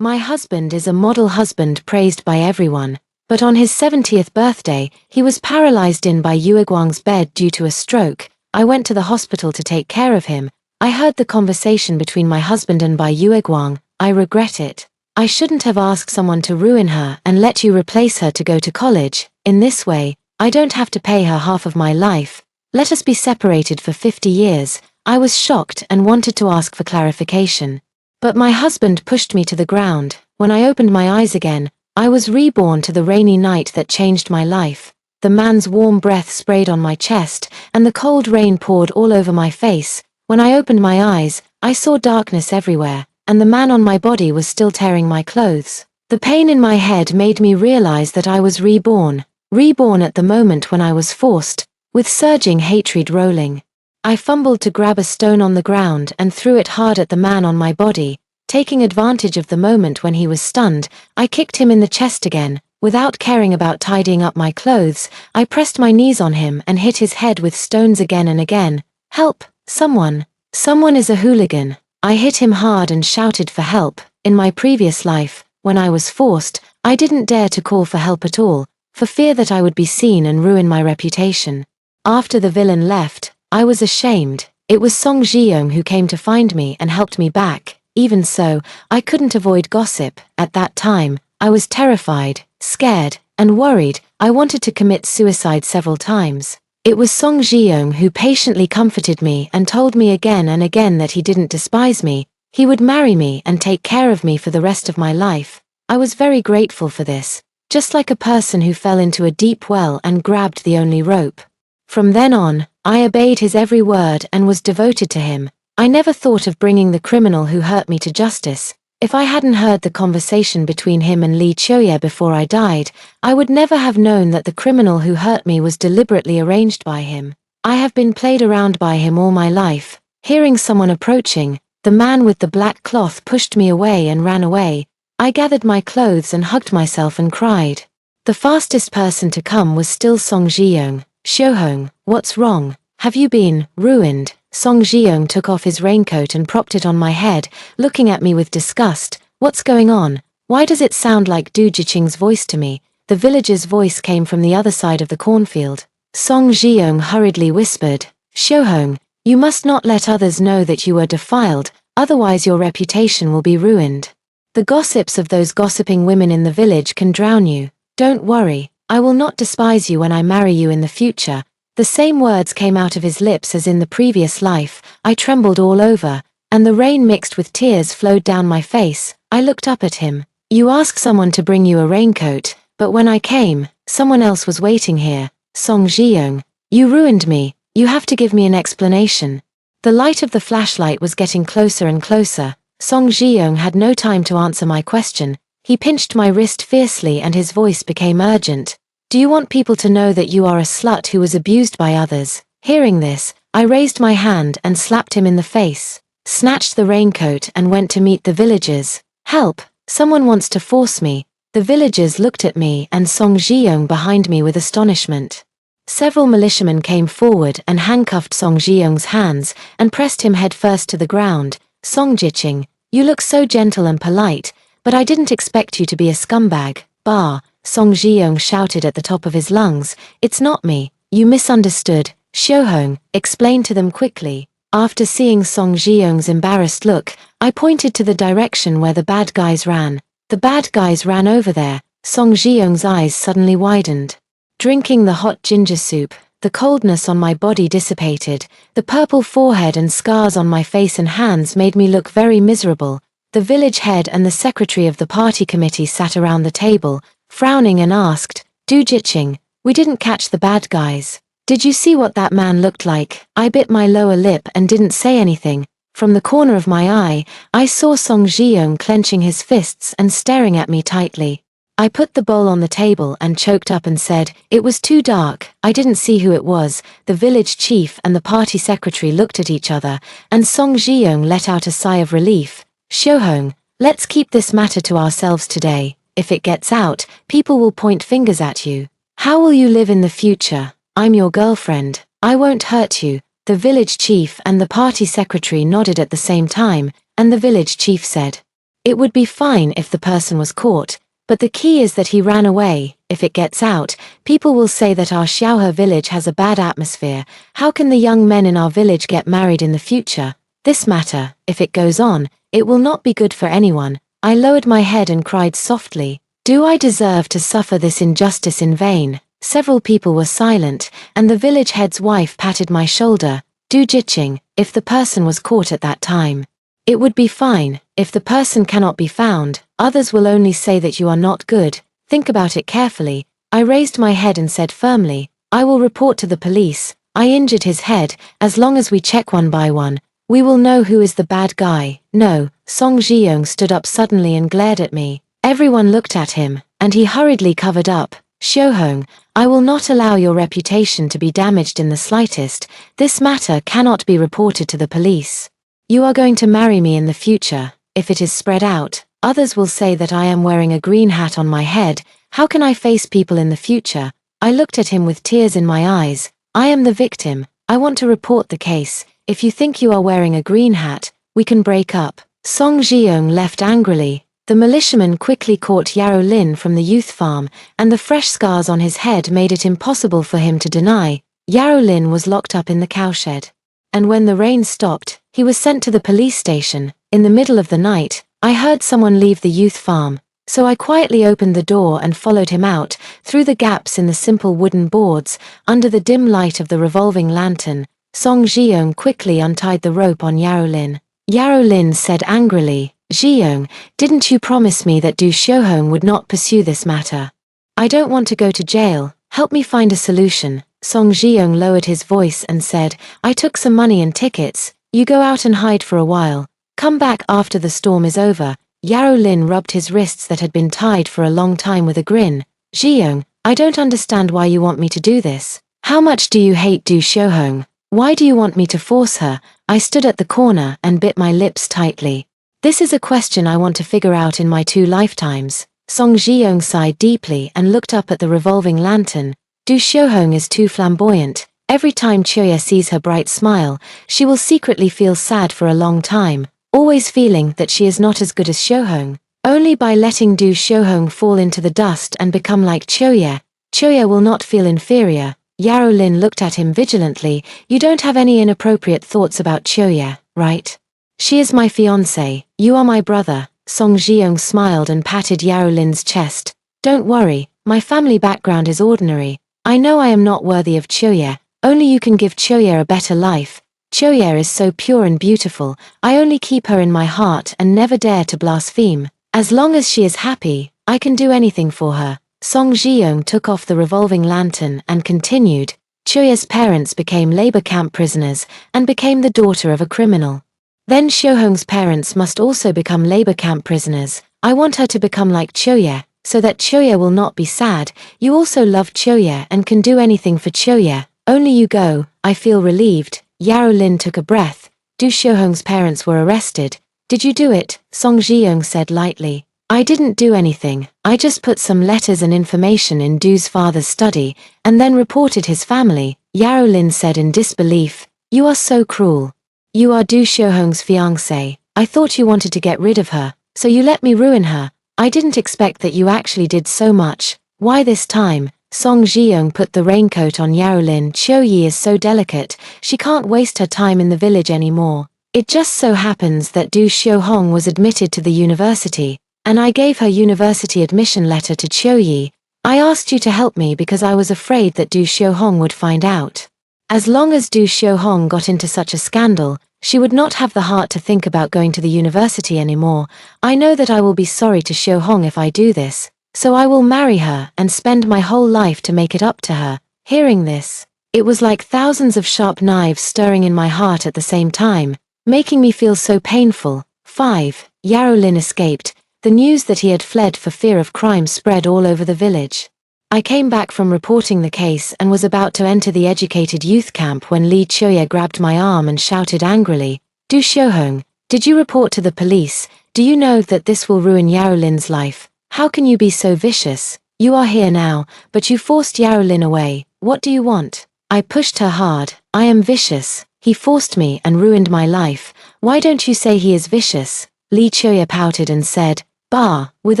My husband is a model husband praised by everyone, but on his 70th birthday, he was paralyzed in by Yueguang's bed due to a stroke. I went to the hospital to take care of him. I heard the conversation between my husband and Bai Yueguang. I regret it. I shouldn't have asked someone to ruin her and let you replace her to go to college. In this way, I don't have to pay her half of my life. Let us be separated for 50 years. I was shocked and wanted to ask for clarification. But my husband pushed me to the ground. When I opened my eyes again, I was reborn to the rainy night that changed my life. The man's warm breath sprayed on my chest, and the cold rain poured all over my face. When I opened my eyes, I saw darkness everywhere, and the man on my body was still tearing my clothes. The pain in my head made me realize that I was reborn at the moment when I was forced, with surging hatred rolling. I fumbled to grab a stone on the ground and threw it hard at the man on my body. Taking advantage of the moment when he was stunned, I kicked him in the chest again. Without caring about tidying up my clothes, I pressed my knees on him and hit his head with stones again and again. Help! Someone! Someone is a hooligan! I hit him hard and shouted for help. In my previous life, when I was forced, I didn't dare to call for help at all, for fear that I would be seen and ruin my reputation. After the villain left, I was ashamed. It was Song Jiyoung who came to find me and helped me back. Even so, I couldn't avoid gossip. At that time, I was terrified, scared, and worried. I wanted to commit suicide several times. It was Song Jiyoung who patiently comforted me and told me again and again that he didn't despise me. He would marry me and take care of me for the rest of my life. I was very grateful for this, just like a person who fell into a deep well and grabbed the only rope. From then on, I obeyed his every word and was devoted to him. I never thought of bringing the criminal who hurt me to justice. If I hadn't heard the conversation between him and Li Choye before I died, I would never have known that the criminal who hurt me was deliberately arranged by him. I have been played around by him all my life. Hearing someone approaching, the man with the black cloth pushed me away and ran away. I gathered my clothes and hugged myself and cried. The fastest person to come was still Song Jiyoung. Xiaohong, what's wrong? Have you been ruined? Song Jiyoung took off his raincoat and propped it on my head, looking at me with disgust. What's going on? Why does it sound like Du Jiqing's voice to me? The villager's voice came from the other side of the cornfield. Song Jiyoung hurriedly whispered, Xiaohong, you must not let others know that you are defiled, otherwise your reputation will be ruined. The gossips of those gossiping women in the village can drown you. Don't worry, I will not despise you when I marry you in the future. The same words came out of his lips as in the previous life. I trembled all over, and the rain mixed with tears flowed down my face. I looked up at him. You asked someone to bring you a raincoat, but when I came, someone else was waiting here. Song Jiyoung, you ruined me. You have to give me an explanation. The light of the flashlight was getting closer and closer. Song Jiyoung had no time to answer my question. He pinched my wrist fiercely and his voice became urgent. Do you want people to know that you are a slut who was abused by others? Hearing this, I raised my hand and slapped him in the face, snatched the raincoat and went to meet the villagers. Help! Someone wants to force me. The villagers looked at me and Song Jiyoung behind me with astonishment. Several militiamen came forward and handcuffed Song Jiyoung's hands and pressed him headfirst to the ground. Song Jiqing, you look so gentle and polite, but I didn't expect you to be a scumbag. Bah! Song Jiyoung shouted at the top of his lungs, it's not me, you misunderstood. Xiaohong, explain to them quickly. After seeing Song Jiyoung's embarrassed look, I pointed to the direction where the bad guys ran. The bad guys ran over there. Song Jiyoung's eyes suddenly widened. Drinking the hot ginger soup, the coldness on my body dissipated. The purple forehead and scars on my face and hands made me look very miserable. The village head and the secretary of the party committee sat around the table, frowning and asked, Du Jiqing, we didn't catch the bad guys. Did you see what that man looked like? I bit my lower lip and didn't say anything. From the corner of my eye, I saw Song Jiyoung clenching his fists and staring at me tightly. I put the bowl on the table and choked up and said, it was too dark, I didn't see who it was. The village chief and the party secretary looked at each other, and Song Jiyoung let out a sigh of relief. Xiaohong, let's keep this matter to ourselves today. If it gets out, people will point fingers at you. How will you live in the future? I'm your girlfriend. I won't hurt you. The village chief and the party secretary nodded at the same time, and the village chief said, It would be fine if the person was caught, but the key is that he ran away. If it gets out, people will say that our Xiaohe village has a bad atmosphere. How can the young men in our village get married in the future? This matter, if it goes on, it will not be good for anyone. I lowered my head and cried softly. Do I deserve to suffer this injustice in vain? Several people were silent, and the village head's wife patted my shoulder. Du Jiqing, if the person was caught at that time, it would be fine. If the person cannot be found, others will only say that you are not good. Think about it carefully. I raised my head and said firmly, I will report to the police. I injured his head. As long as we check one by one, we will know who is the bad guy. No. Song Zhiyong stood up suddenly and glared at me. Everyone looked at him, and he hurriedly covered up. Xiaohong, I will not allow your reputation to be damaged in the slightest. This matter cannot be reported to the police. You are going to marry me in the future. If it is spread out, others will say that I am wearing a green hat on my head. How can I face people in the future? I looked at him with tears in my eyes. I am the victim. I want to report the case. If you think you are wearing a green hat, we can break up. Song Zhiyong left angrily. The militiaman quickly caught Yarrow Lin from the youth farm, and the fresh scars on his head made it impossible for him to deny. Yarrow Lin was locked up in the cowshed. And when the rain stopped, he was sent to the police station. In the middle of the night, I heard someone leave the youth farm, so I quietly opened the door and followed him out, through the gaps in the simple wooden boards, under the dim light of the revolving lantern. Song Zhiyong quickly untied the rope on Yarrow Lin. Yarrow Lin said angrily, Zhiyong, didn't you promise me that Du Xiaohong would not pursue this matter? I don't want to go to jail. Help me find a solution. Song Zhiyong lowered his voice and said, I took some money and tickets. You go out and hide for a while. Come back after the storm is over. Yarrow Lin rubbed his wrists that had been tied for a long time with a grin. Zhiyong, I don't understand why you want me to do this. How much do you hate Du Xiaohong? Why do you want me to force her? I stood at the corner and bit my lips tightly. This is a question I want to figure out in my 2 lifetimes. Song Zhiyong sighed deeply and looked up at the revolving lantern. Du Xiaohong is too flamboyant. Every time Choya sees her bright smile, she will secretly feel sad for a long time, always feeling that she is not as good as Xiaohong. Only by letting Du Xiaohong fall into the dust and become like Choya, Choya will not feel inferior. Yarrow Lin looked at him vigilantly. You don't have any inappropriate thoughts about Choya, right? She is my fiancé. You are my brother. Song Zhiyong smiled and patted Yarrow Lin's chest. Don't worry, my family background is ordinary. I know I am not worthy of Choya. Only you can give Choya a better life. Choya is so pure and beautiful. I only keep her in my heart and never dare to blaspheme. As long as she is happy, I can do anything for her. Song Zhiyong took off the revolving lantern and continued. Choya's parents became labor camp prisoners and became the daughter of a criminal. Then Xiaohong's parents must also become labor camp prisoners. I want her to become like Choya, so that Choya will not be sad. You also love Choya and can do anything for Choya. Only you go. I feel relieved. Yarrow Lin took a breath. Du Xiaohong's parents were arrested. Did you do it? Song Zhiyong said lightly. I didn't do anything. I just put some letters and information in Du's father's study, and then reported his family. Yarrow Lin said in disbelief. You are so cruel. You are Du Xiaohong's fiancé. I thought you wanted to get rid of her, so you let me ruin her. I didn't expect that you actually did so much. Why this time? Song Zhiyong put the raincoat on Yarrow Lin. Qiu Yi is so delicate, she can't waste her time in the village anymore. It just so happens that Du Xiaohong was admitted to the university, and I gave her university admission letter to Qiu Yi. I asked you to help me because I was afraid that Du Xiaohong would find out. As long as Du Xiaohong got into such a scandal, she would not have the heart to think about going to the university anymore. I know that I will be sorry to Xiaohong if I do this, so I will marry her and spend my whole life to make it up to her. Hearing this, it was like thousands of sharp knives stirring in my heart at the same time, making me feel so painful. 5. Yarrow Lin escaped. The news that he had fled for fear of crime spread all over the village. I came back from reporting the case and was about to enter the educated youth camp when Li Choya grabbed my arm and shouted angrily, Du Xiaohong, did you report to the police? Do you know that this will ruin Yarrow Lin's life? How can you be so vicious? You are here now, but you forced Yarrow Lin away. What do you want? I pushed her hard. I am vicious. He forced me and ruined my life. Why don't you say he is vicious? Lee Choya pouted and said, "Bah, with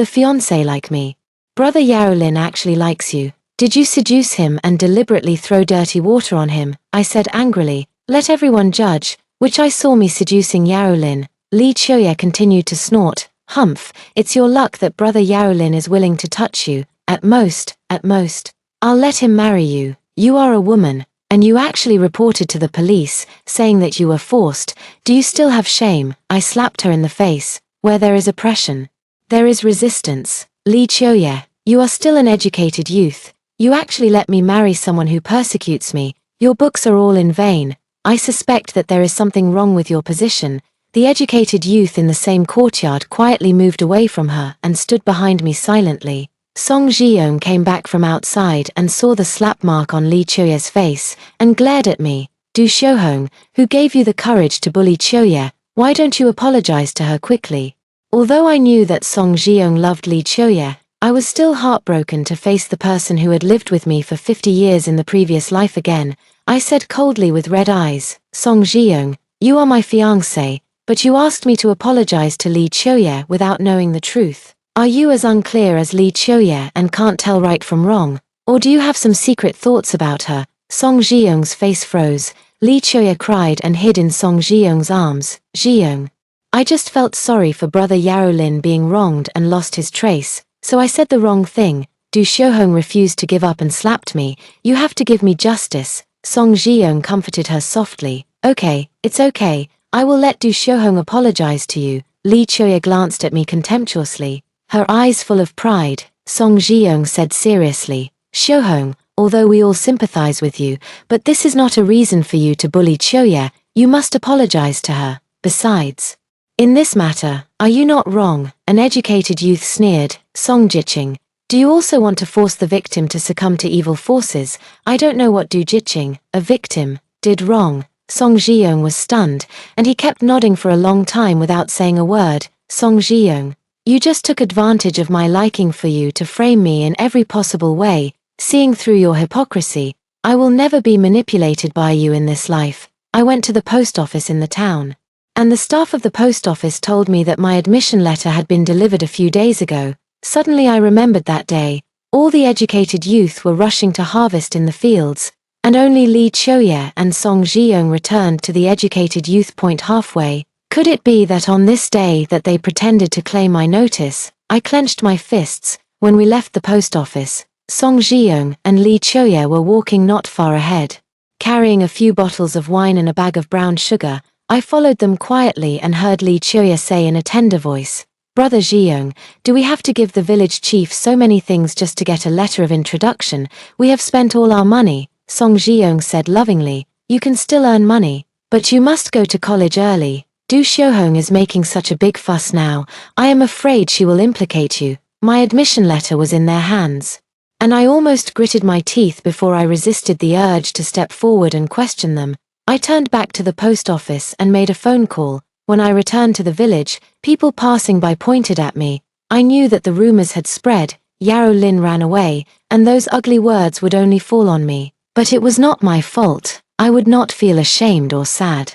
a fiancé like me. Brother Yarolin actually likes you. Did you seduce him and deliberately throw dirty water on him?" I said angrily. "Let everyone judge, which I saw me seducing Yarolin." Lee Choya continued to snort. "Humph, it's your luck that Brother Yarolin is willing to touch you. At most, I'll let him marry you. You are a woman, and you actually reported to the police, saying that you were forced. Do you still have shame?" I slapped her in the face. "Where there is oppression, there is resistance. Lee Choya, you are still an educated youth. You actually let me marry someone who persecutes me. Your books are all in vain. I suspect that there is something wrong with your position." The educated youth in the same courtyard quietly moved away from her and stood behind me silently. Song Jiyoung came back from outside and saw the slap mark on Lee Choya's face, and glared at me. "Du Shohong, who gave you the courage to bully Choya? Why don't you apologize to her quickly?" Although I knew that Song Jiyoung loved Lee Choya, I was still heartbroken to face the person who had lived with me for 50 years in the previous life again. I said coldly with red eyes, "Song Jiyoung, you are my fiancé, but you asked me to apologize to Lee Choya without knowing the truth. Are you as unclear as Lee Choya and can't tell right from wrong? Or do you have some secret thoughts about her?" Song Jiyoung's face froze. Lee Choya cried and hid in Song Jiyoung's arms. "Jiyoung, I just felt sorry for Brother Yarolin being wronged and lost his trace, so I said the wrong thing." Du Shohong refused to give up and slapped me. "You have to give me justice." Song Jiyoung comforted her softly. "Okay, it's okay. I will let Du Shohong apologize to you." Lee Choya glanced at me contemptuously, her eyes full of pride. Song Jiyoung said seriously, "Shohong, although we all sympathize with you, but this is not a reason for you to bully Choya. You must apologize to her. Besides, in this matter, are you not wrong?" An educated youth sneered. "Song Jiching, do you also want to force the victim to succumb to evil forces? I don't know what Du Jiching, a victim, did wrong." Song Jiyoung was stunned, and he kept nodding for a long time without saying a word. "Song Jiyoung, you just took advantage of my liking for you to frame me in every possible way. Seeing through your hypocrisy, I will never be manipulated by you in this life." I went to the post office in the town, and the staff of the post office told me that my admission letter had been delivered a few days ago. Suddenly I remembered that day. All the educated youth were rushing to harvest in the fields, and only Lee Choya and Song Jiyoung returned to the educated youth point halfway. Could it be that on this day that they pretended to claim my notice? I clenched my fists. When we left the post office, Song Jiyoung and Lee Choya were walking not far ahead, carrying a few bottles of wine and a bag of brown sugar. I followed them quietly and heard Lee Choya say in a tender voice, "Brother Jiyoung, do we have to give the village chief so many things just to get a letter of introduction? We have spent all our money." Song Jiyoung said lovingly, "You can still earn money, but you must go to college early. Du Shohong is making such a big fuss now. I am afraid she will implicate you." My admission letter was in their hands, and I almost gritted my teeth before I resisted the urge to step forward and question them. I turned back to the post office and made a phone call. When I returned to the village, people passing by pointed at me. I knew that the rumors had spread. Yarolin ran away, and those ugly words would only fall on me. But it was not my fault. I would not feel ashamed or sad.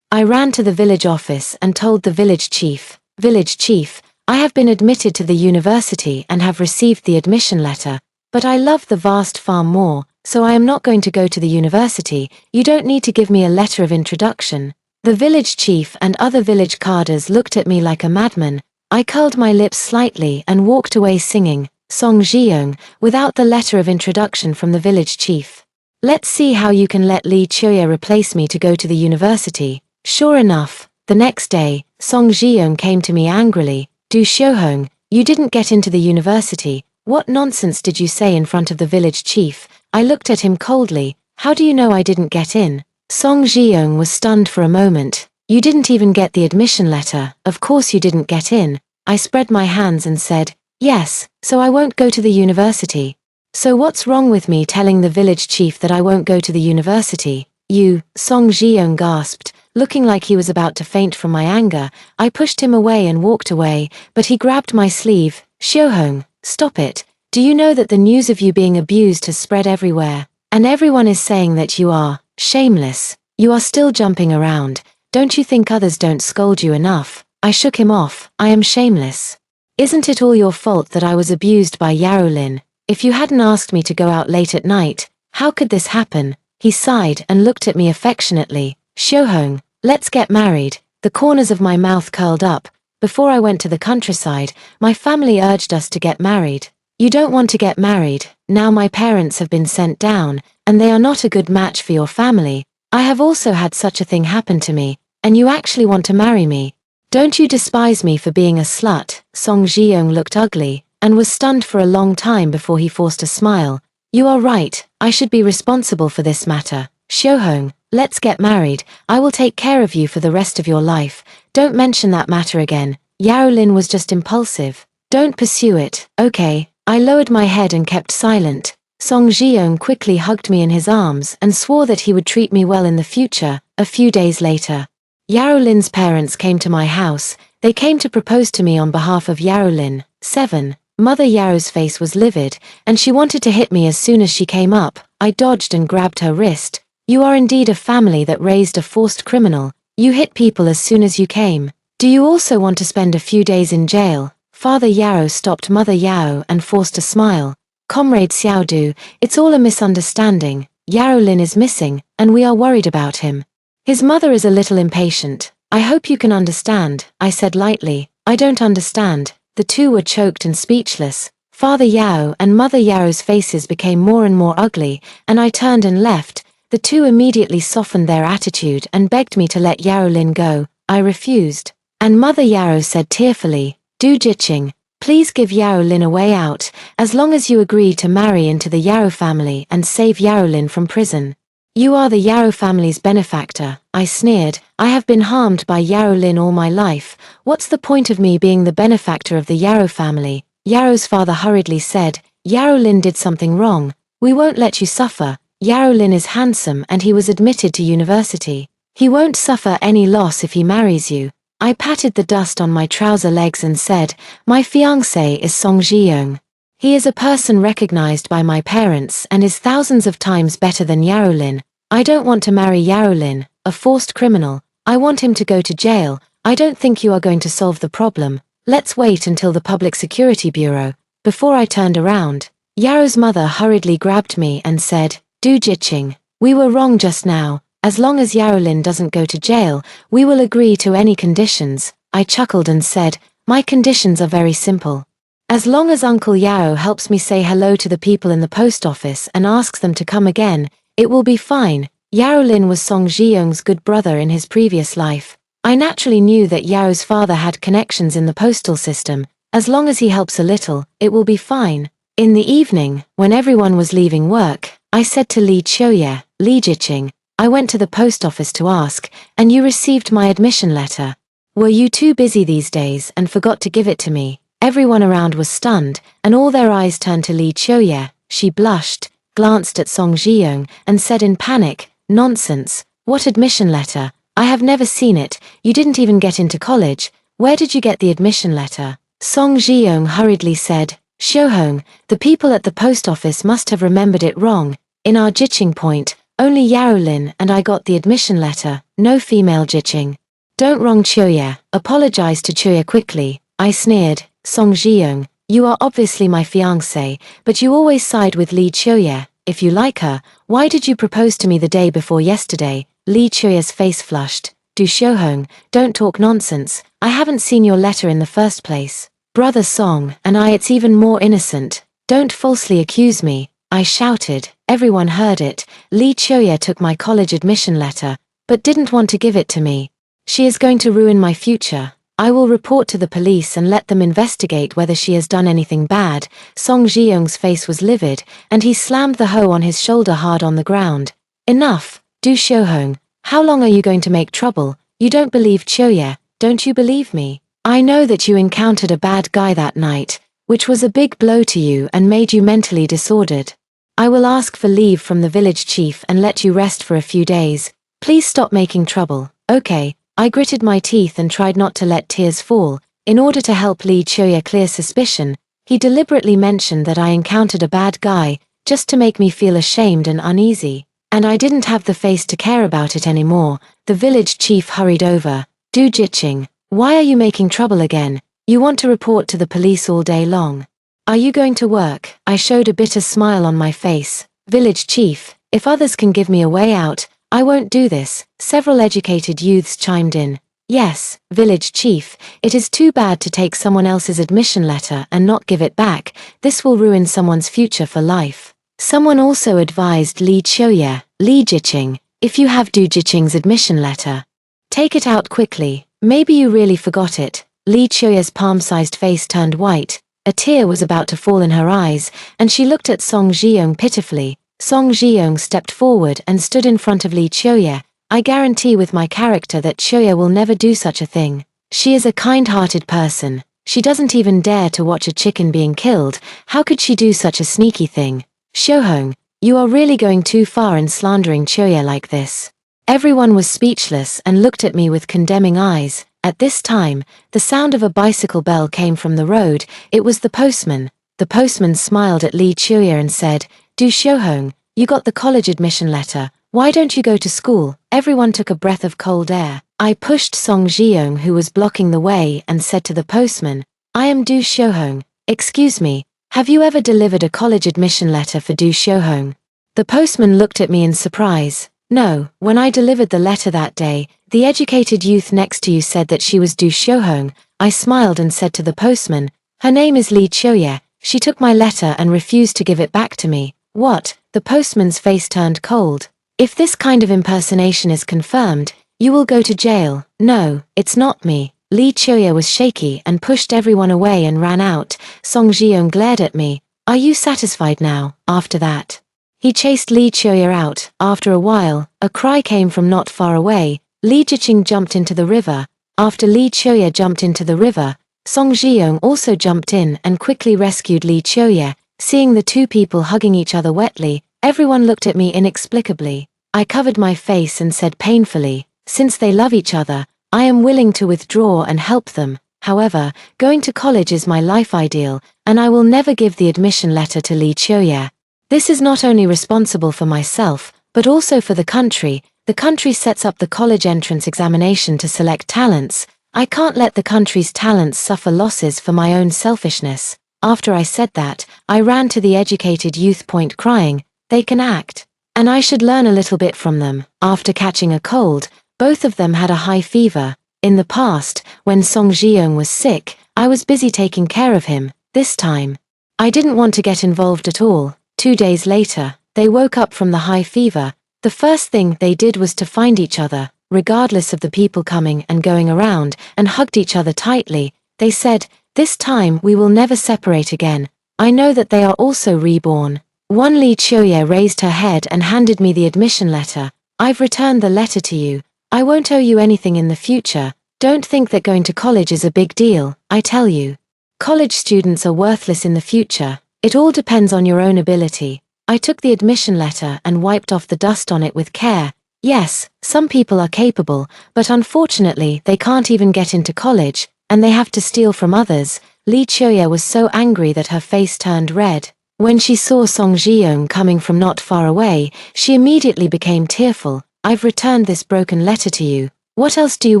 I ran to the village office and told the village chief, "Village chief, I have been admitted to the university and have received the admission letter, but I love the vast farm more, so I am not going to go to the university. You don't need to give me a letter of introduction." The village chief and other village cadres looked at me like a madman. I curled my lips slightly and walked away singing, Song Jiyoung, without the letter of introduction from the village chief. "Let's see how you can let Lee Choya replace me to go to the university." Sure enough, the next day, Song Jiyoung came to me angrily. "Du Shohong, you didn't get into the university. What nonsense did you say in front of the village chief?" I looked at him coldly. "How do you know I didn't get in?" Song Jiyoung was stunned for a moment. "You didn't even get the admission letter. Of course you didn't get in." I spread my hands and said, "Yes, so I won't go to the university." "So what's wrong with me telling the village chief that I won't go to the university?" "You," Song Jiyoung gasped, looking like he was about to faint from my anger. I pushed him away and walked away, but he grabbed my sleeve. "Shohong, stop it. Do you know that the news of you being abused has spread everywhere? And everyone is saying that you are shameless. You are still jumping around. Don't you think others don't scold you enough?" I shook him off. I am shameless. Isn't it all your fault that I was abused by Yarolin? If you hadn't asked me to go out late at night, how could this happen? He sighed and looked at me affectionately. Shohong, let's get married. The corners of my mouth curled up. Before I went to the countryside, my family urged us to get married. You don't want to get married. Now my parents have been sent down, and they are not a good match for your family. I have also had such a thing happen to me, and you actually want to marry me. Don't you despise me for being a slut? Song Jiyoung looked ugly, and was stunned for a long time before he forced a smile. You are right, I should be responsible for this matter. Shohong, let's get married. I will take care of you for the rest of your life. Don't mention that matter again. Yarolin was just impulsive. Don't pursue it, okay? I lowered my head and kept silent. Song Jiyoung quickly hugged me in his arms and swore that he would treat me well in the future. A few days later, Yarolin's parents came to my house. They came to propose to me on behalf of Yarolin. 7. Mother Yaro's face was livid, and she wanted to hit me as soon as she came up. I dodged and grabbed her wrist. You are indeed a family that raised a forced criminal. You hit people as soon as you came. Do you also want to spend a few days in jail? Father Yaro stopped Mother Yao and forced a smile. Comrade Xiaodu, it's all a misunderstanding. Yarolin is missing, and we are worried about him. His mother is a little impatient. I hope you can understand, I said lightly. I don't understand. The two were choked and speechless. Father Yao and Mother Yao's faces became more and more ugly, and I turned and left. The two immediately softened their attitude and begged me to let Yarolin go. I refused. And Mother Yaro said tearfully, Du Jiqing, please give Yarolin a way out, as long as you agree to marry into the Yaro family and save Yarolin from prison. You are the Yaro family's benefactor, I sneered. I have been harmed by Yarolin all my life. What's the point of me being the benefactor of the Yaro family? Yaro's father hurriedly said, Yarolin did something wrong. We won't let you suffer. Yarolin is handsome and he was admitted to university. He won't suffer any loss if he marries you. I patted the dust on my trouser legs and said, my fiancé is Song Jiyoung. He is a person recognized by my parents and is thousands of times better than Yarolin. I don't want to marry Yarolin, a forced criminal. I want him to go to jail. I don't think you are going to solve the problem. Let's wait until the Public Security Bureau. Before I turned around, Yaro's mother hurriedly grabbed me and said, Du Jiqing, we were wrong just now. As long as Yarolin doesn't go to jail, we will agree to any conditions. I chuckled and said, my conditions are very simple. As long as Uncle Yaro helps me say hello to the people in the post office and asks them to come again, it will be fine. Yarolin was Song Jiyoung's good brother in his previous life. I naturally knew that Yaro's father had connections in the postal system. As long as he helps a little, it will be fine. In the evening, when everyone was leaving work, I said to Li Choye, Li Jiqing, I went to the post office to ask, and you received my admission letter. Were you too busy these days and forgot to give it to me? Everyone around was stunned, and all their eyes turned to Li Choye. She blushed, glanced at Song Jiyoung, and said in panic, nonsense, what admission letter? I have never seen it. You didn't even get into college. Where did you get the admission letter? Song Jiyoung hurriedly said, Shohong, the people at the post office must have remembered it wrong. In our Jiqing point, only Yarolin and I got the admission letter, no female Jiqing. Don't wrong Choye, apologize to Choye quickly. I sneered, Song Jiyoung, you are obviously my fiancé, but you always side with Li Choye. If you like her, why did you propose to me the day before yesterday? Li Choye's face flushed. Du Shohong, don't talk nonsense. I haven't seen your letter in the first place. Brother Song and I, it's even more innocent. Don't falsely accuse me. I shouted. Everyone heard it. Li Choye took my college admission letter, but didn't want to give it to me. She is going to ruin my future. I will report to the police and let them investigate whether she has done anything bad. Song Jiyoung's face was livid, and he slammed the hoe on his shoulder hard on the ground. Enough, Du Shohong. How long are you going to make trouble? You don't believe Choye, don't you believe me? I know that you encountered a bad guy that night, which was a big blow to you and made you mentally disordered. I will ask for leave from the village chief and let you rest for a few days. Please stop making trouble, okay? I gritted my teeth and tried not to let tears fall. In order to help Li Choye clear suspicion, he deliberately mentioned that I encountered a bad guy, just to make me feel ashamed and uneasy. And I didn't have the face to care about it anymore. The village chief hurried over. Du Jiqing, Why are you making trouble again? You want to report to the police all day long. Are you going to work? I showed a bitter smile on my face. Village chief, if others can give me a way out, I won't do this. Several educated youths chimed in. Yes, village chief, it is too bad to take someone else's admission letter and not give it back. This will ruin someone's future for life. Someone also advised Li Qiuye, Li Jiqing, if you have Du Jiqing's admission letter, take it out quickly. Maybe you really forgot it. Li Qiuye's palm-sized face turned white. A tear was about to fall in her eyes, and she looked at Song Zhiyong pitifully. Song Zhiyong stepped forward and stood in front of Li Qiuye. I guarantee with my character that Qiuye will never do such a thing. She is a kind-hearted person. She doesn't even dare to watch a chicken being killed. How could she do such a sneaky thing? Xiuhong, you are really going too far in slandering Qiuye like this. Everyone was speechless and looked at me with condemning eyes. At this time, the sound of a bicycle bell came from the road. It was the postman. The postman smiled at Li Qiuye and said, Du Xiuhong, you got the college admission letter. Why don't you go to school? Everyone took a breath of cold air. I pushed Song Zhiyong, who was blocking the way, and said to the postman, I am Du Xiuhong. Excuse me, have you ever delivered a college admission letter for Du Xiuhong? The postman looked at me in surprise. No, when I delivered the letter that day, the educated youth next to you said that she was Du Xiuhong. I smiled and said to the postman, her name is Li Qiuye. She took my letter and refused to give it back to me. What? The postman's face turned cold. If this kind of impersonation is confirmed, you will go to jail. No, it's not me. Li Qiuye was shaky and pushed everyone away and ran out. Song Zhiyong glared at me. Are you satisfied now? After that, he chased Li Qiuye out. After a while, a cry came from not far away. Li Jiqing jumped into the river. After Li Qiuye jumped into the river, Song Zhiyong also jumped in and quickly rescued Li Qiuye. Seeing the two people hugging each other wetly, everyone looked at me inexplicably. I covered my face and said painfully, since they love each other, I am willing to withdraw and help them. However, going to college is my life ideal, and I will never give the admission letter to Li Qiuye. This is not only responsible for myself, but also for the country. The country sets up the college entrance examination to select talents. I can't let the country's talents suffer losses for my own selfishness. After I said that, I ran to the educated youth point crying, they can act. And I should learn a little bit from them. After catching a cold, both of them had a high fever. In the past, when Song Zhiyong was sick, I was busy taking care of him. This time, I didn't want to get involved at all. 2 days later, they woke up from the high fever. The first thing they did was to find each other, regardless of the people coming and going around, and hugged each other tightly. They said, this time we will never separate again. I know that they are also reborn. One Li Qiuye raised her head and handed me the admission letter. I've returned the letter to you. I won't owe you anything in the future. Don't think that going to college is a big deal, I tell you. College students are worthless in the future. It all depends on your own ability. I took the admission letter and wiped off the dust on it with care. Yes, some people are capable, but unfortunately they can't even get into college, and they have to steal from others. Li Qiuye was so angry that her face turned red. When she saw Song Zhiyong coming from not far away, she immediately became tearful. I've returned this broken letter to you. What else do you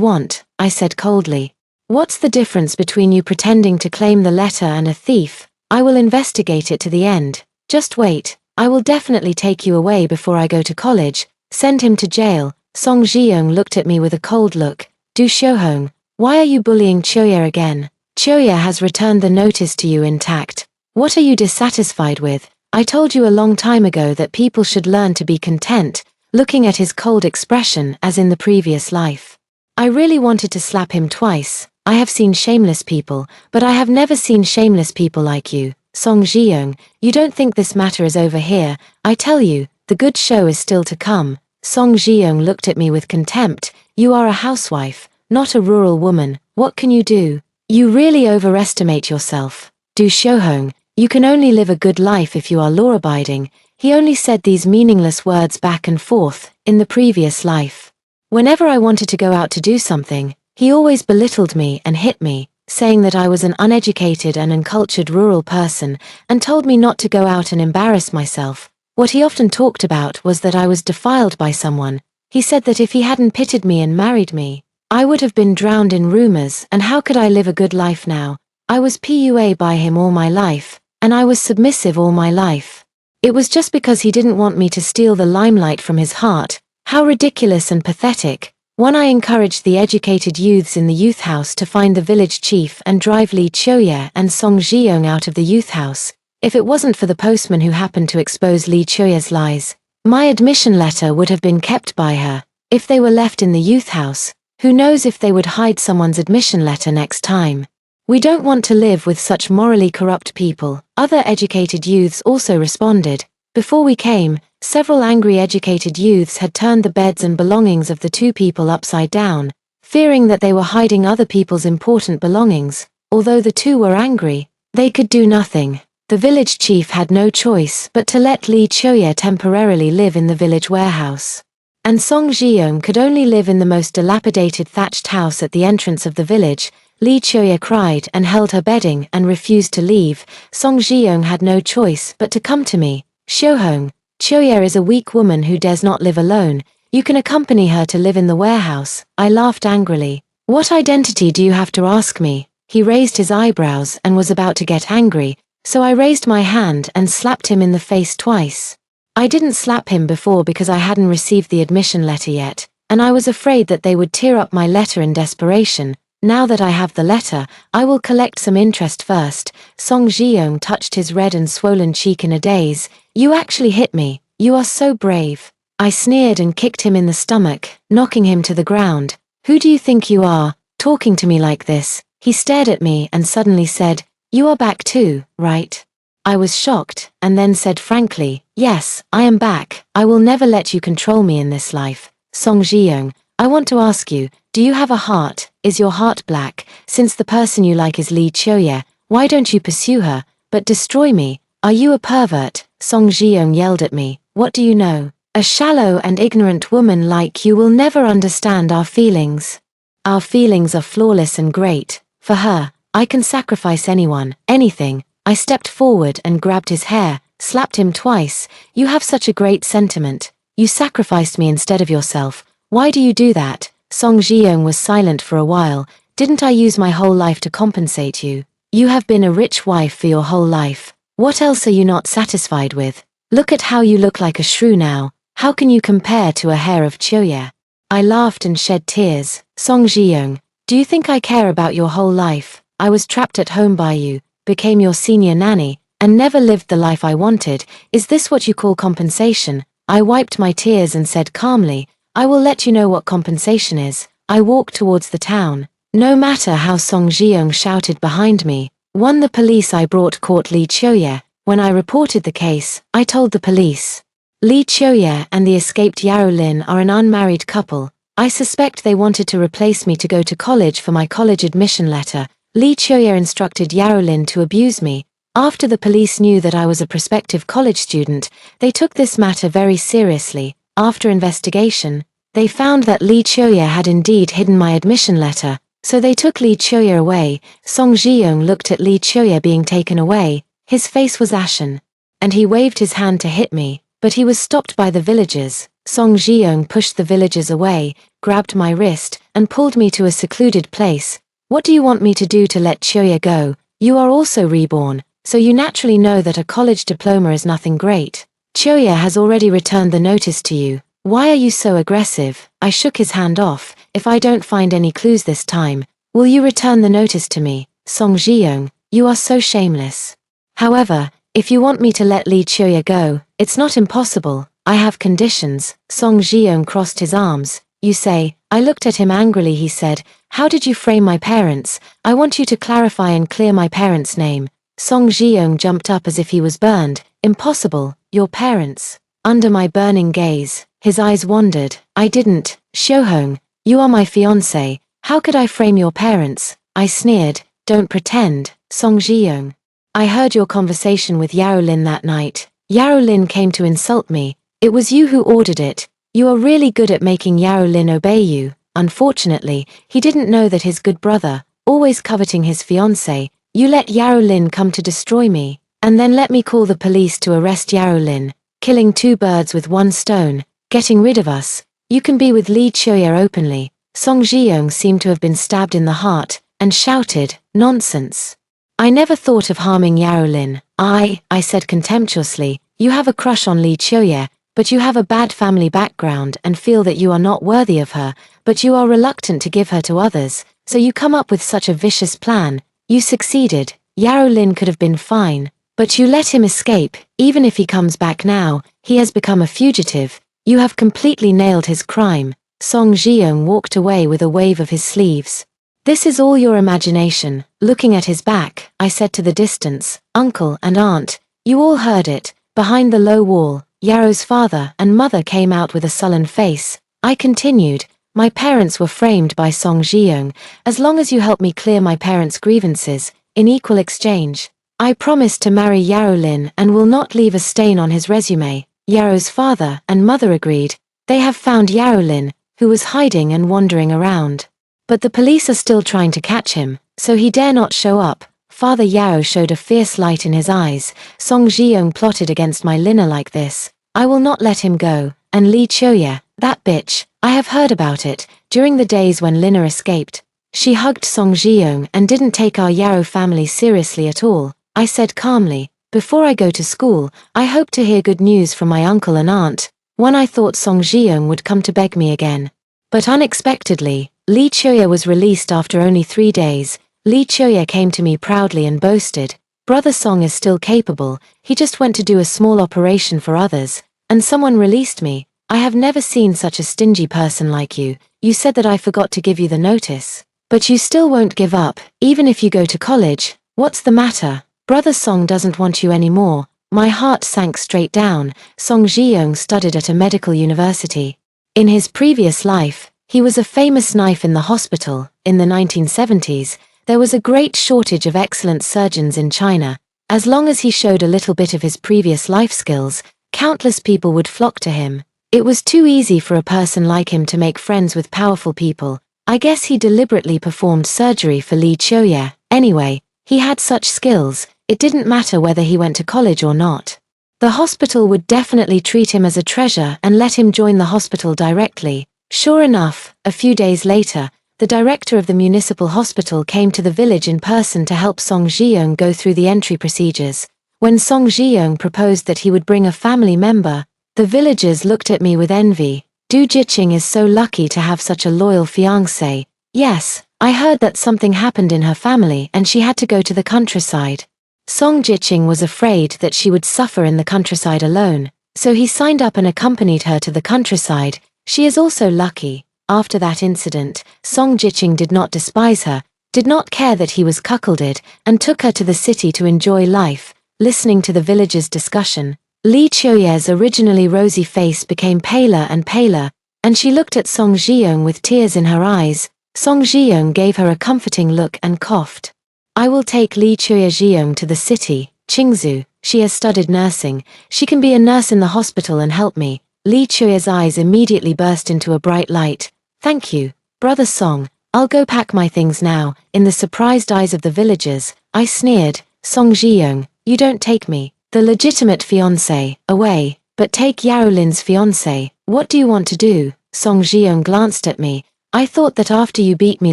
want? I said coldly. What's the difference between you pretending to claim the letter and a thief? I will investigate it to the end. Just wait. I will definitely take you away before I go to college. Send him to jail. Song Zhiyong looked at me with a cold look. Du Xiuhong, why are you bullying Qiuye again? Qiuye has returned the notice to you intact. What are you dissatisfied with? I told you a long time ago that people should learn to be content, looking at his cold expression as in the previous life. I really wanted to slap him twice. I have seen shameless people, but I have never seen shameless people like you. Song Zhiyong, you don't think this matter is over here. I tell you, the good show is still to come. Song Zhiyong looked at me with contempt. You are a housewife, not a rural woman. What can you do? You really overestimate yourself. Du Xiuhong, you can only live a good life if you are law-abiding. He only said these meaningless words back and forth, in the previous life. Whenever I wanted to go out to do something, he always belittled me and hit me, saying that I was an uneducated and uncultured rural person, and told me not to go out and embarrass myself. What he often talked about was that I was defiled by someone. He said that if he hadn't pitied me and married me, I would have been drowned in rumors, and how could I live a good life now? I was PUA by him all my life, and I was submissive all my life. It was just because he didn't want me to steal the limelight from his heart. How ridiculous and pathetic. One, I encouraged the educated youths in the youth house to find the village chief and drive Lee Choye and Song Jiyoung out of the youth house. If it wasn't for the postman who happened to expose Lee Choye's lies, my admission letter would have been kept by her. If they were left in the youth house, who knows if they would hide someone's admission letter next time. We don't want to live with such morally corrupt people. Other educated youths also responded. Before we came, several angry educated youths had turned the beds and belongings of the two people upside down, fearing that they were hiding other people's important belongings. Although the two were angry, they could do nothing. The village chief had no choice but to let Lee Choye temporarily live in the village warehouse. And Song Jiyoung could only live in the most dilapidated thatched house at the entrance of the village. Lee Choye cried and held her bedding and refused to leave. Song Jiyoung had no choice but to come to me. Shohong, Choye is a weak woman who dares not live alone. You can accompany her to live in the warehouse. I laughed angrily. What identity do you have to ask me? He raised his eyebrows and was about to get angry, so I raised my hand and slapped him in the face twice. I didn't slap him before because I hadn't received the admission letter yet, and I was afraid that they would tear up my letter in desperation. Now that I have the letter, I will collect some interest first. Song Jiyoung touched his red and swollen cheek in a daze. You actually hit me. You are so brave. I sneered and kicked him in the stomach, knocking him to the ground. Who do you think you are, talking to me like this? He stared at me and suddenly said, You are back too, right? I was shocked, and then said frankly, Yes, I am back. I will never let you control me in this life. Song Jiyoung, I want to ask you, do you have a heart? Is your heart black? Since the person you like is Lee Choye, why don't you pursue her, but destroy me? Are you a pervert? Song Jiyoung yelled at me. What do you know? A shallow and ignorant woman like you will never understand our feelings. Our feelings are flawless and great. For her, I can sacrifice anyone, anything. I stepped forward and grabbed his hair, slapped him twice. You have such a great sentiment. You sacrificed me instead of yourself. Why do you do that? Song Jiyoung was silent for a while. Didn't I use my whole life to compensate you? You have been a rich wife for your whole life. What else are you not satisfied with? Look at how you look like a shrew now. How can you compare to a hair of Choye? I laughed and shed tears. Song Jiyoung, do you think I care about your whole life? I was trapped at home by you, became your senior nanny, and never lived the life I wanted. Is this what you call compensation? I wiped my tears and said calmly, I will let you know what compensation is. I walked towards the town. No matter how Song Jiyoung shouted behind me. One, the police I brought caught Lee Choye. When I reported the case, I told the police. Lee Choye and the escaped Yaro Lin are an unmarried couple. I suspect they wanted to replace me to go to college for my college admission letter. Lee Choye instructed Yaro Lin to abuse me. After the police knew that I was a prospective college student, they took this matter very seriously. After investigation, they found that Lee Choye had indeed hidden my admission letter, so they took Lee Choye away. Song Jiyoung looked at Lee Choye being taken away. His face was ashen, and he waved his hand to hit me, but he was stopped by the villagers. Song Jiyoung pushed the villagers away, grabbed my wrist, and pulled me to a secluded place. What do you want me to do to let Choye go? You are also reborn, so you naturally know that a college diploma is nothing great. Choye has already returned the notice to you. Why are you so aggressive? I shook his hand off. If I don't find any clues this time, will you return the notice to me? Song Jiyoung, you are so shameless. However, if you want me to let Lee Choye go, it's not impossible. I have conditions. Song Jiyoung crossed his arms. You say, I looked at him angrily. He said, how did you frame my parents? I want you to clarify and clear my parents' name. Song Jiyoung jumped up as if he was burned. Impossible, your parents. Under my burning gaze, his eyes wandered. I didn't. Shohong, you are my fiancé. How could I frame your parents? I sneered. Don't pretend. Song Jiyoung. I heard your conversation with Yaro Lin that night. Yaro Lin came to insult me. It was you who ordered it. You are really good at making Yaro Lin obey you. Unfortunately, he didn't know that his good brother, always coveting his fiancé, you let Yaro Lin come to destroy me, and then let me call the police to arrest Yaro Lin, killing two birds with one stone, getting rid of us. You can be with Lee Choye openly, Song Jiyoung seemed to have been stabbed in the heart, and shouted, "Nonsense. I never thought of harming Yarolin." I said contemptuously, "You have a crush on Lee Choye, but you have a bad family background and feel that you are not worthy of her, but you are reluctant to give her to others, so you come up with such a vicious plan. You succeeded. Yarolin could have been fine, but you let him escape. Even if he comes back now, he has become a fugitive. You have completely nailed his crime." Song Jiyoung walked away with a wave of his sleeves. "This is all your imagination." Looking at his back, I said to the distance, "Uncle and Aunt, you all heard it." Behind the low wall, Yaro's father and mother came out with a sullen face. I continued, "My parents were framed by Song Jiyoung. As long as you help me clear my parents' grievances, in equal exchange, I promise to marry Yarolin and will not leave a stain on his resume." Yaro's father and mother agreed. They have found Yarolin, who was hiding and wandering around. But the police are still trying to catch him, so he dare not show up. Father Yaro showed a fierce light in his eyes. Song Jiyoung plotted against my Lina like this. I will not let him go. And Lee Choye, that bitch, I have heard about it. During the days when Lina escaped, she hugged Song Jiyoung and didn't take our Yaro family seriously at all. I said calmly, "Before I go to school, I hope to hear good news from my uncle and aunt." When I thought Song Jiyoung would come to beg me again. But unexpectedly, Lee Choye was released after only 3 days. Lee Choye came to me proudly and boasted, "Brother Song is still capable, he just went to do a small operation for others, and someone released me. I have never seen such a stingy person like you. You said that I forgot to give you the notice. But you still won't give up, even if you go to college. What's the matter? Brother Song doesn't want you anymore." My heart sank straight down. Song Jiyoung studied at a medical university. In his previous life, he was a famous knife in the hospital. In the 1970s, there was a great shortage of excellent surgeons in China. As long as he showed a little bit of his previous life skills, countless people would flock to him. It was too easy for a person like him to make friends with powerful people. I guess he deliberately performed surgery for Lee Choye. Anyway, he had such skills, it didn't matter whether he went to college or not. The hospital would definitely treat him as a treasure and let him join the hospital directly. Sure enough, a few days later, the director of the municipal hospital came to the village in person to help Song Jiyoung go through the entry procedures. When Song Jiyoung proposed that he would bring a family member, the villagers looked at me with envy. Du Jiqing is so lucky to have such a loyal fiancé. Yes, I heard that something happened in her family and she had to go to the countryside. Song Jiqing was afraid that she would suffer in the countryside alone, so he signed up and accompanied her to the countryside. She is also lucky. After that incident, Song Jiqing did not despise her, did not care that he was cuckolded, and took her to the city to enjoy life. Listening to the villagers' discussion, Lee Choye's originally rosy face became paler and paler, and she looked at Song Jiyoung with tears in her eyes. Song Jiyoung gave her a comforting look and coughed. "I will take Lee Jiyoung to the city, Qingzhou. She has studied nursing. She can be a nurse in the hospital and help me." Lee Choye's eyes immediately burst into a bright light. "Thank you, Brother Song. I'll go pack my things now." In the surprised eyes of the villagers, I sneered, "Song Jiyoung, you don't take me, the legitimate fiancé, away, but take Yarolin's fiancé. What do you want to do?" Song Jiyoung glanced at me. "I thought that after you beat me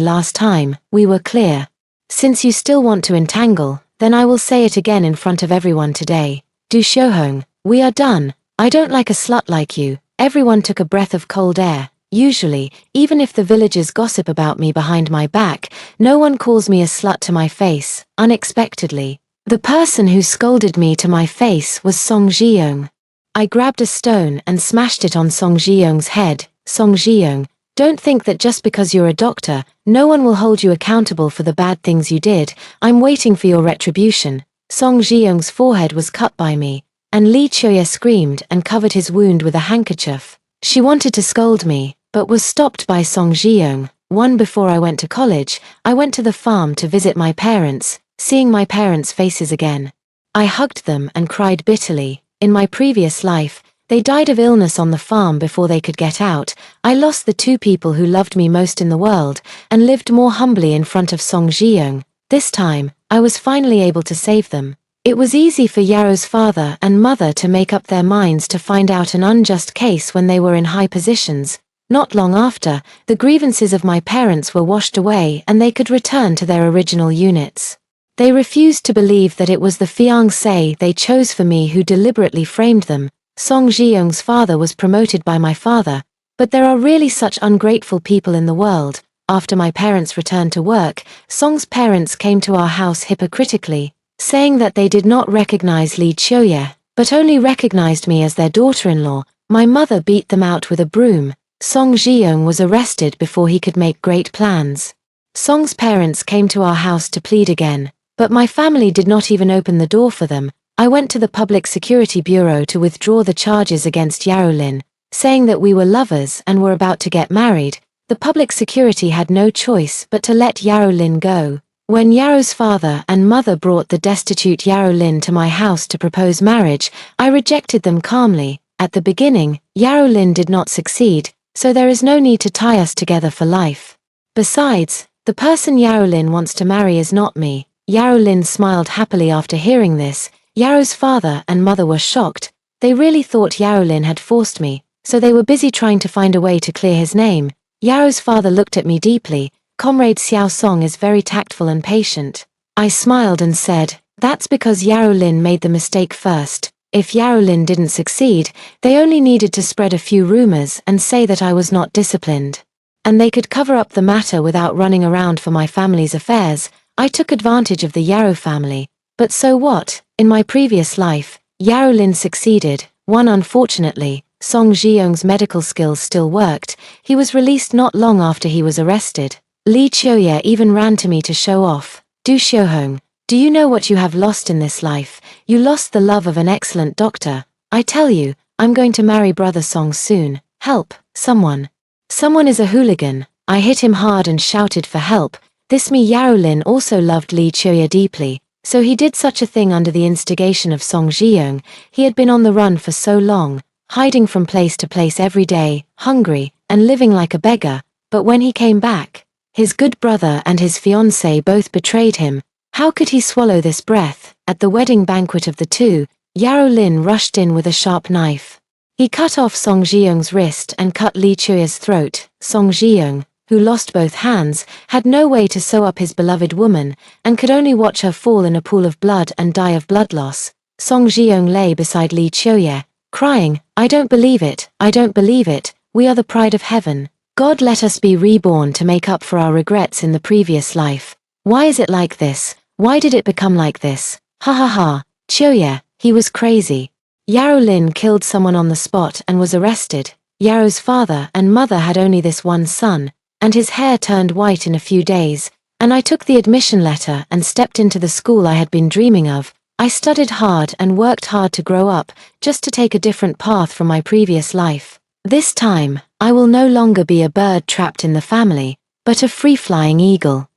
last time, we were clear. Since you still want to entangle, then I will say it again in front of everyone today. Du Shohong, we are done. I don't like a slut like you." Everyone took a breath of cold air. Usually, even if the villagers gossip about me behind my back, no one calls me a slut to my face. Unexpectedly, the person who scolded me to my face was Song Jiyoung. I grabbed a stone and smashed it on Song Jiyoung's head. "Song Jiyoung, don't think that just because you're a doctor, no one will hold you accountable for the bad things you did. I'm waiting for your retribution." Song Jiyoung's forehead was cut by me, and Lee Choye screamed and covered his wound with a handkerchief. She wanted to scold me, but was stopped by Song Jiyoung. Before I went to college, I went to the farm to visit my parents. Seeing my parents' faces again, I hugged them and cried bitterly. In my previous life, they died of illness on the farm before they could get out. I lost the 2 people who loved me most in the world, and lived more humbly in front of Song Jiyoung. This time, I was finally able to save them. It was easy for Yaro's father and mother to make up their minds to find out an unjust case when they were in high positions. Not long after, the grievances of my parents were washed away and they could return to their original units. They refused to believe that it was the fiancé they chose for me who deliberately framed them. Song Ji-young's father was promoted by my father, but there are really such ungrateful people in the world. After my parents returned to work, Song's parents came to our house hypocritically, saying that they did not recognize Lee Choye, but only recognized me as their daughter-in-law. My mother beat them out with a broom. Song Ji-young was arrested before he could make great plans. Song's parents came to our house to plead again, but my family did not even open the door for them. I went to the Public Security Bureau to withdraw the charges against Yarolin, saying that we were lovers and were about to get married. The public security had no choice but to let Yarolin go. When Yaro's father and mother brought the destitute Yarolin to my house to propose marriage, I rejected them calmly. At the beginning, Yarolin did not succeed, so there is no need to tie us together for life. Besides, the person Yarolin wants to marry is not me. Yarolin smiled happily after hearing this. Yaro's father and mother were shocked. They really thought Yarolin had forced me, so they were busy trying to find a way to clear his name. Yaro's father looked at me deeply. Comrade Xiao Song is very tactful and patient. I smiled and said, that's because Yarolin made the mistake first. If Yarolin didn't succeed, they only needed to spread a few rumors and say that I was not disciplined. And they could cover up the matter without running around for my family's affairs. I took advantage of the Yaro family. But so what? In my previous life, Yarolin succeeded. Unfortunately, Song Ji-young's medical skills still worked. He was released not long after he was arrested. Lee Choye even ran to me to show off. Du Xiuhong, do you know what you have lost in this life? You lost the love of an excellent doctor. I tell you, I'm going to marry brother Song soon. Help, someone. Someone is a hooligan. I hit him hard and shouted for help. This me Yarolin also loved Lee Choye deeply, so he did such a thing under the instigation of Song Ji-young. He had been on the run for so long, hiding from place to place every day, hungry, and living like a beggar. But when he came back, his good brother and his fiancée both betrayed him. How could he swallow this breath? At the wedding banquet of the two, Yarolin rushed in with a sharp knife. He cut off Song Ji-young's wrist and cut Lee Choye's throat. Song Ji-young, who lost both hands, had no way to sew up his beloved woman, and could only watch her fall in a pool of blood and die of blood loss. Song Ji-young lay beside Lee Choye, crying, I don't believe it, I don't believe it, we are the pride of heaven. God let us be reborn to make up for our regrets in the previous life. Why is it like this? Why did it become like this? Ha ha ha, Choye, he was crazy. Yarolin killed someone on the spot and was arrested. Yaro's father and mother had only this one son, and his hair turned white in a few days, and I took the admission letter and stepped into the school I had been dreaming of. I studied hard and worked hard to grow up, just to take a different path from my previous life. This time, I will no longer be a bird trapped in the family, but a free-flying eagle.